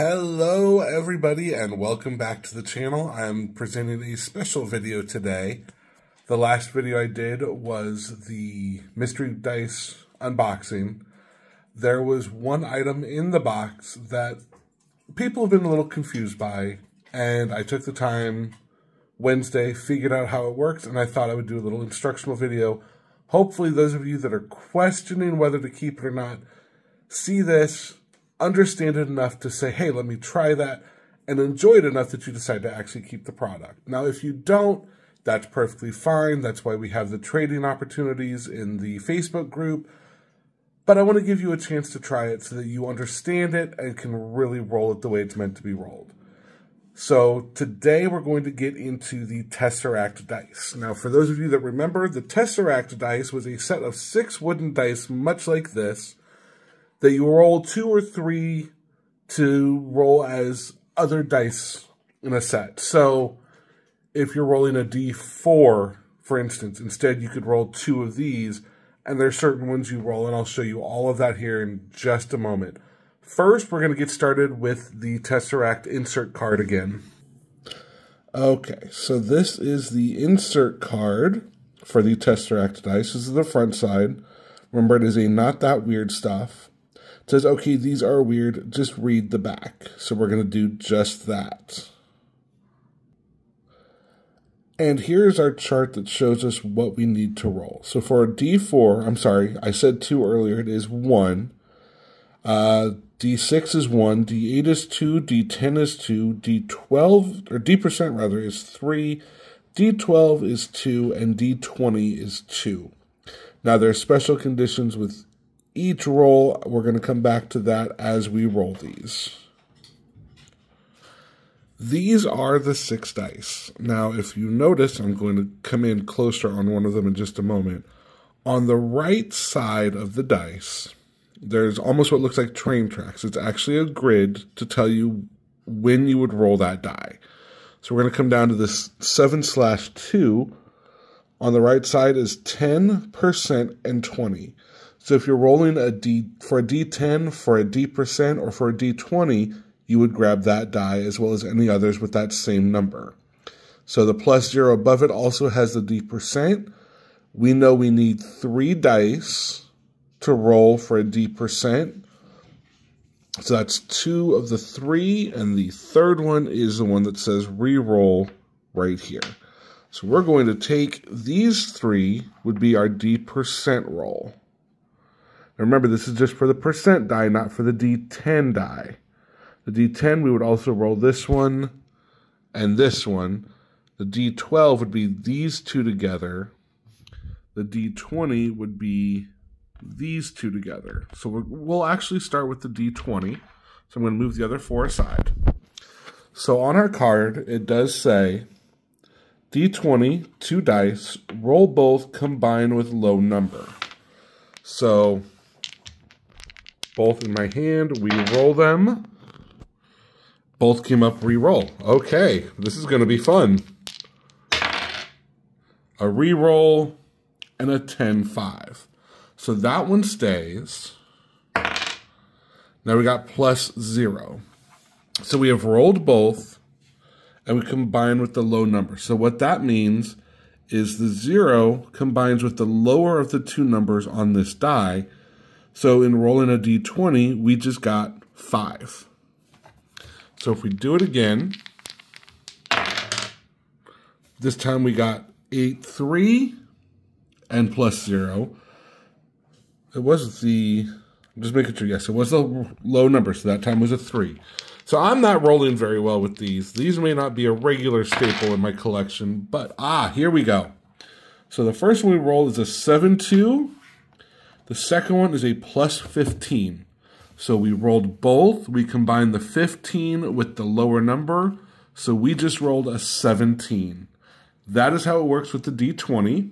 Hello everybody and welcome back to the channel. I'm presenting a special video today. The last video I did was the mystery dice unboxing. There was one item in the box that people have been a little confused by, and I took the time Wednesday, figured out how it works, and I thought I would do a little instructional video. Hopefully those of you that are questioning whether to keep it or not see this, understand it enough to say, hey, let me try that, and enjoy it enough that you decide to actually keep the product. Now, if you don't, that's perfectly fine. That's why we have the trading opportunities in the Facebook group. But I want to give you a chance to try it so that you understand it and can really roll it the way it's meant to be rolled. So today we're going to get into the Tesseract dice. Now, for those of you that remember, the Tesseract dice was a set of 6 wooden dice, much like this, that you roll 2 or 3 to roll as other dice in a set. So if you're rolling a D4, for instance, instead you could roll 2 of these, and there's certain ones you roll, and I'll show you all of that here in just a moment. First, we're going to get started with the Tesseract insert card again. Okay, so this is the insert card for the Tesseract dice. This is the front side. Remember, it is a not that weird stuff. It says, okay, these are weird, just read the back. So we're going to do just that. And here's our chart that shows us what we need to roll. So for a D4, I'm sorry, I said 2 earlier, it is 1. D6 is 1, D8 is 2, D10 is 2, D12, or D% rather, is 3, D12 is 2, and D20 is 2. Now there are special conditions with each roll. We're going to come back to that as we roll these. These are the 6 dice. Now, if you notice, I'm going to come in closer on one of them in just a moment. On the right side of the dice, there's almost what looks like train tracks. It's actually a grid to tell you when you would roll that die. So we're going to come down to this 7/2. On the right side is 10% and 20. So if you're rolling for a D10, for a D%, or for a D20, you would grab that die as well as any others with that same number. So the +0 above it also has the D%. We know we need 3 dice to roll for a D%. So that's 2 of the 3, and the third one is the one that says re-roll right here. So we're going to take these 3 would be our D% roll. Now remember, this is just for the percent die, not for the D10 die. The D10, we would also roll this one and this one. The D12 would be these 2 together. The D20 would be these 2 together. So we'll actually start with the D20. So I'm going to move the other 4 aside. So on our card, it does say D20, 2 dice, roll both, combine with low number. So both in my hand, we roll them. Both came up re-roll. Okay, this is going to be fun. A re-roll and a 10-5. So that one stays. Now we got +0. So we have rolled both, and we combine with the low number. So what that means is the 0 combines with the lower of the 2 numbers on this die. So in rolling a D20, we just got 5. So if we do it again, this time we got 8, 3, and +0. It was I'm just making sure, yes, it was the low number, so that time was a 3. So I'm not rolling very well with these. These may not be a regular staple in my collection, but here we go. So the first one we roll is a 7-2. The second one is a +15. So we rolled both. We combined the 15 with the lower number. So we just rolled a 17. That is how it works with the D20.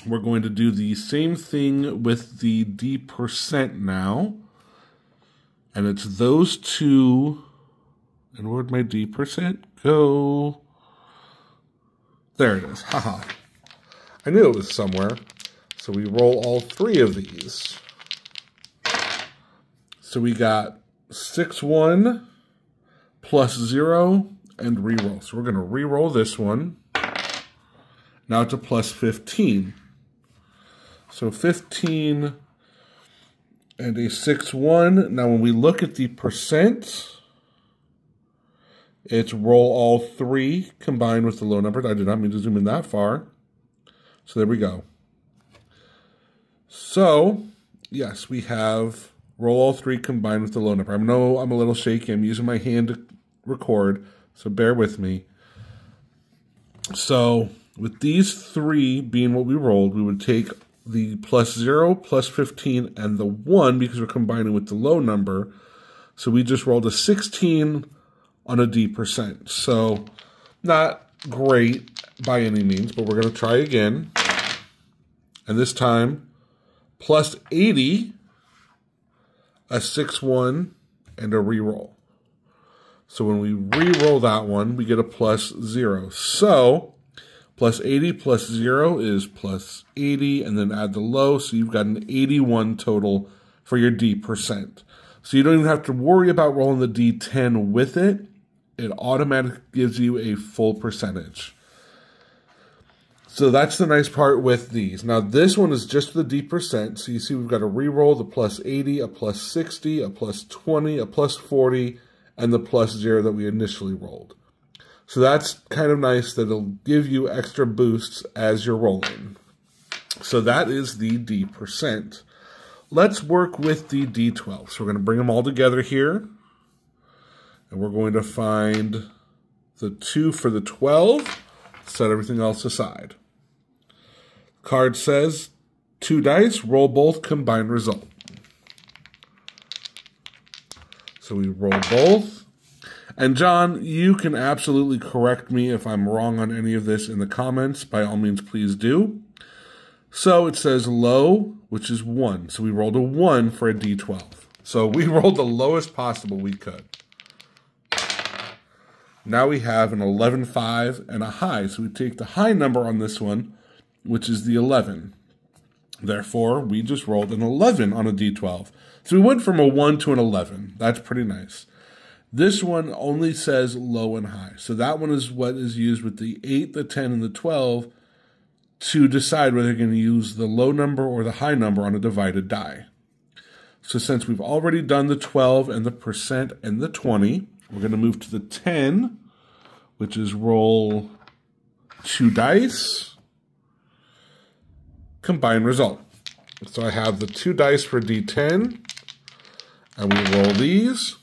We're going to do the same thing with the D% now. And it's those 2. And where'd my D% go? There it is. Haha. I knew it was somewhere. So we roll all 3 of these. So we got 6-1, +0, and re-roll. So we're going to re-roll this one. Now it's a +15. So 15 and a 6-1. Now when we look at the percent, it's roll all 3 combined with the low number. I did not mean to zoom in that far. So there we go. So, yes, we have roll all 3 combined with the low number. I know I'm a little shaky. I'm using my hand to record, so bear with me. So, with these 3 being what we rolled, we would take the +0, +15, and the 1 because we're combining with the low number. So we just rolled a 16 on a D%. So not great by any means, but we're going to try again. And this time, +80, a 6-1, and a re-roll. So when we re-roll that one, we get a +0. So +80 +0 is +80, and then add the low, so you've got an 81 total for your D%. So you don't even have to worry about rolling the D10 with it. It automatically gives you a full percentage. So that's the nice part with these. Now this one is just the D%, so you see we've got a re-roll, the +80, a +60, a +20, a +40, and the +0 that we initially rolled. So that's kind of nice that it'll give you extra boosts as you're rolling. So that is the D%. Let's work with the D12. So we're going to bring them all together here. And we're going to find the 2 for the 12. Set everything else aside. Card says 2 dice, roll both, combined result. So we roll both. And John, you can absolutely correct me if I'm wrong on any of this in the comments. By all means, please do. So it says low, which is 1. So we rolled a 1 for a D12. So we rolled the lowest possible we could. Now we have an 11, 5, and a high. So we take the high number on this one, which is the 11. Therefore, we just rolled an 11 on a D12. So we went from a 1 to an 11. That's pretty nice. This one only says low and high. So that one is what is used with the 8, the 10, and the 12 to decide whether you're going to use the low number or the high number on a divided die. So since we've already done the 12 and the percent and the 20, we're going to move to the 10, which is roll 2 dice, combine result. So I have the 2 dice for D10, and we roll these.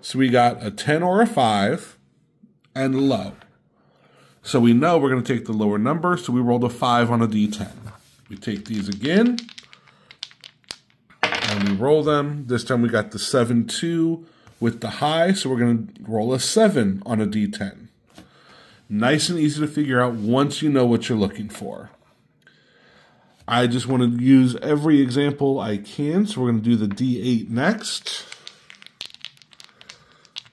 So we got a 10 or a 5, and low. So we know we're going to take the lower number, so we rolled a 5 on a D10. We take these again, and we roll them. This time we got the 7, 2 with the high, so we're going to roll a 7 on a D10. Nice and easy to figure out once you know what you're looking for. I just want to use every example I can, so we're going to do the D8 next.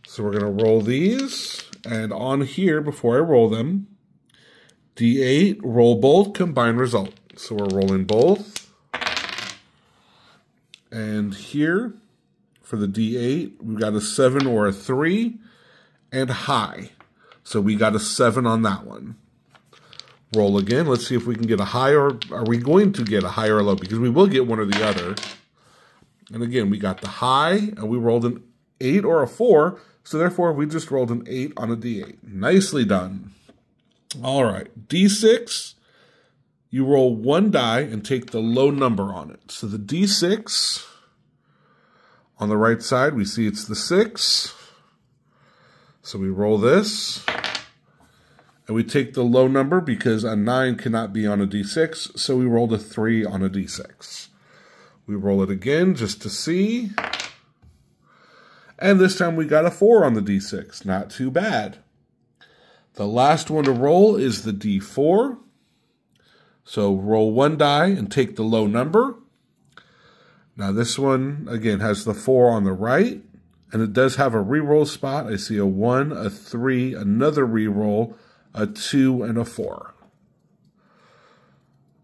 So we're going to roll these, and on here, before I roll them, D8, roll both, combine result. So we're rolling both. And here, for the D8, we've got a 7 or a 3, and high. So we got a 7 on that one. Roll again. Let's see if we can get a high, or are we going to get a high or a low? Because we will get one or the other. And again, we got the high, and we rolled an 8 or a 4. So therefore, we just rolled an 8 on a D8. Nicely done. All right, D6, you roll 1 die and take the low number on it. So the D6, on the right side, we see it's the 6. So we roll this, and we take the low number because a 9 cannot be on a D6, so we rolled a 3 on a D6. We roll it again just to see. And this time we got a 4 on the D6. Not too bad. The last one to roll is the D4. So roll 1 die and take the low number. Now this one, again, has the 4 on the right. And it does have a reroll spot. I see a 1, a 3, another reroll, a 2, and a 4.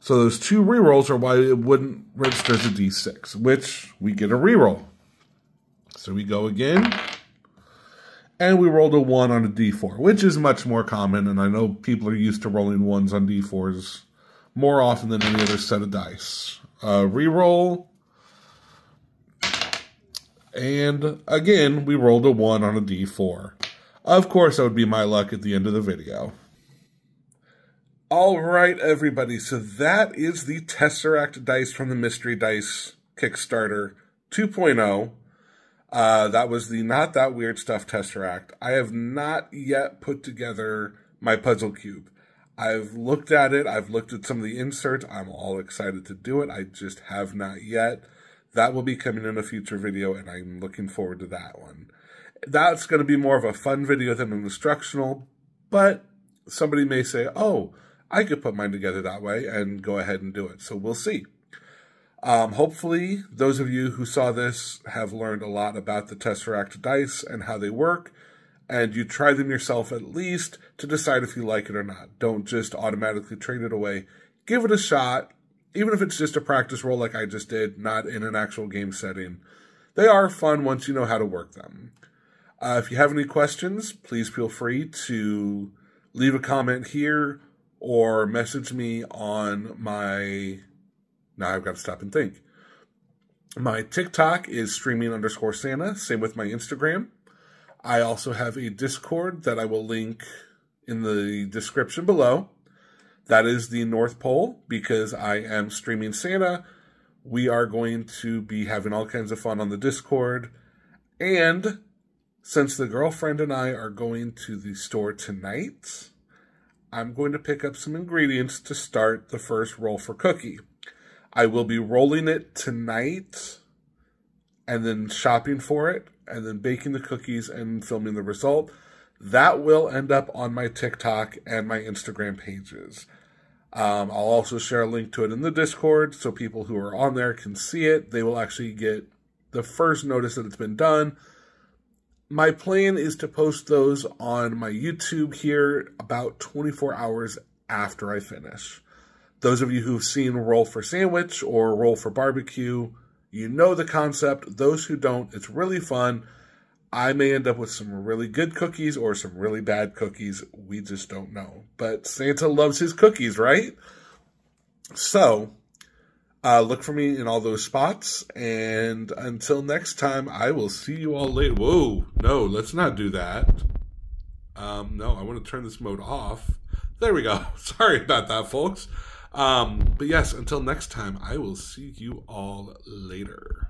So those 2 rerolls are why it wouldn't register as a D6, which we get a reroll. So we go again, And we rolled a 1 on a d4, which is much more common, and I know people are used to rolling 1s on d4s more often than any other set of dice. Reroll. And again, we rolled a 1 on a d4. Of course, that would be my luck at the end of the video. All right, everybody, so that is the Tesseract dice from the Mystery Dice Kickstarter 2.0. That was the Not That Weird Stuff Tesseract. I have not yet put together my puzzle cube. I've looked at it. I've looked at some of the inserts. I'm all excited to do it. I just have not yet. That will be coming in a future video, and I'm looking forward to that one. That's going to be more of a fun video than an instructional, but somebody may say, oh, I could put mine together that way, and go ahead and do it. So we'll see. Hopefully, those of you who saw this have learned a lot about the Tesseract dice and how they work, and you try them yourself at least to decide if you like it or not. Don't just automatically trade it away. Give it a shot, even if it's just a practice roll like I just did, not in an actual game setting. They are fun once you know how to work them. If you have any questions, please feel free to leave a comment here or message me on my... Now I've got to stop and think. My TikTok is streaming_Santa. Same with my Instagram. I also have a Discord that I will link in the description below. That is the North Pole because I am streaming Santa. We are going to be having all kinds of fun on the Discord. And since the girlfriend and I are going to the store tonight, I'm going to pick up some ingredients to start the first roll for cookie. I will be rolling it tonight and then shopping for it and then baking the cookies and filming the result. That will end up on my TikTok and my Instagram pages. I'll also share a link to it in the Discord so people who are on there can see it. They will actually get the first notice that it's been done. My plan is to post those on my YouTube here about 24 hours after I finish. Those of you who've seen Roll for Sandwich or Roll for Barbecue, you know the concept. Those who don't, it's really fun. I may end up with some really good cookies or some really bad cookies. We just don't know. But Santa loves his cookies, right? So, look for me in all those spots. And until next time, I will see you all later. Whoa, no, let's not do that. No, I want to turn this mode off. There we go. Sorry about that, folks. But yes, until next time, I will see you all later.